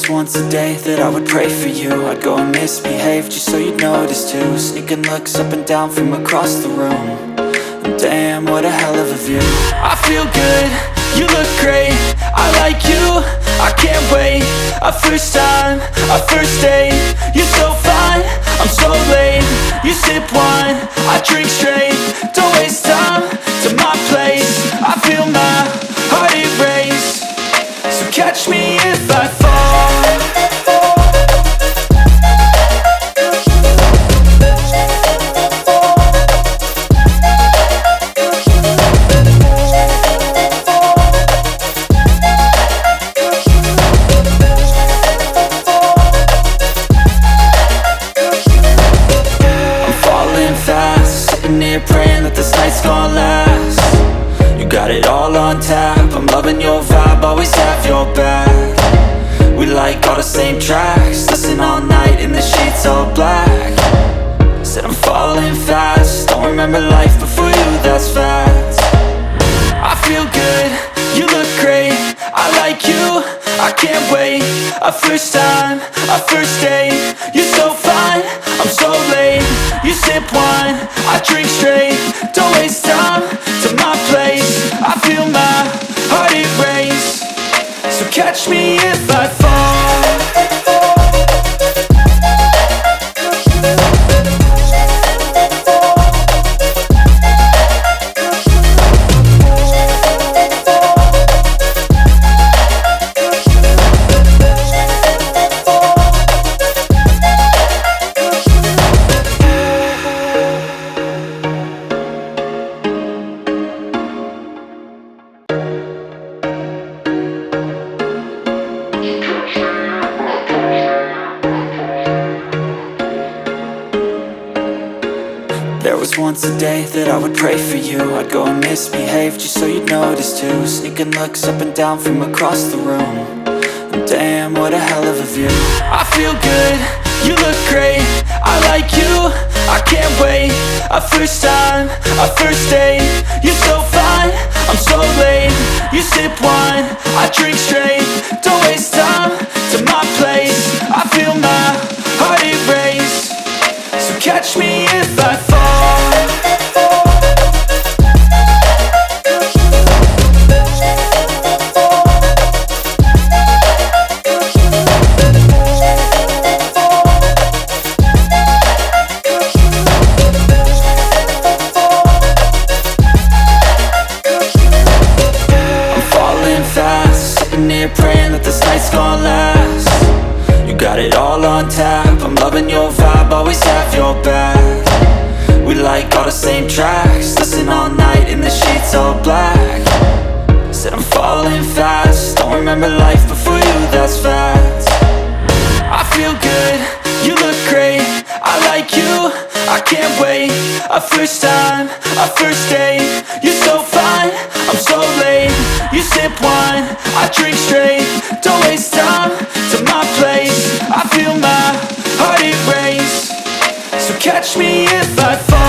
was once a day that I would pray for you. I'd go and misbehave just so you'd notice too. Sneaking looks up and down from across the room. And damn, what a hell of a view. I feel good, you look great, I like you, I can't wait. A first time, a first date, you're so fine, I'm so late. You sip wine, I drink straight, don't waste time to my place. I feel my heart erase, so catch me if I fall. Praying that this night's gonna last. You got it all on tap, I'm loving your vibe, always have your back. We like all the same tracks, listen all night in the sheets all black. Said I'm falling fast, don't remember life before you, that's fact. I feel good, you look great, I like you, I can't wait. A first time, a first date, you're so fine, I'm so late. You sip wine, I drink straight, don't waste time to my place. I feel my heart erase, so catch me if I fall. There was once a day that I would pray for you. I'd go and misbehave just so you'd notice too. Sneaking looks up and down from across the room. And damn, what a hell of a view. I feel good, you look great, I like you, I can't wait. A first time, a first date, you're so fine, I'm so late. You sip wine, I drink straight, don't waste time to my place. I feel my heart erase, so catch me if I fall. Praying that this night's gonna last. You got it all on tap, I'm loving your vibe, always have your back. We like all the same tracks, listen all night in the sheets all black. Said I'm falling fast, don't remember life before you, that's fact. I feel good, you look great, I like you, I can't wait. A first time, a first date, you're so fine, I'm so late. You sip wine, I drink straight, don't waste time to my place. I feel my heart erase, so catch me if I fall.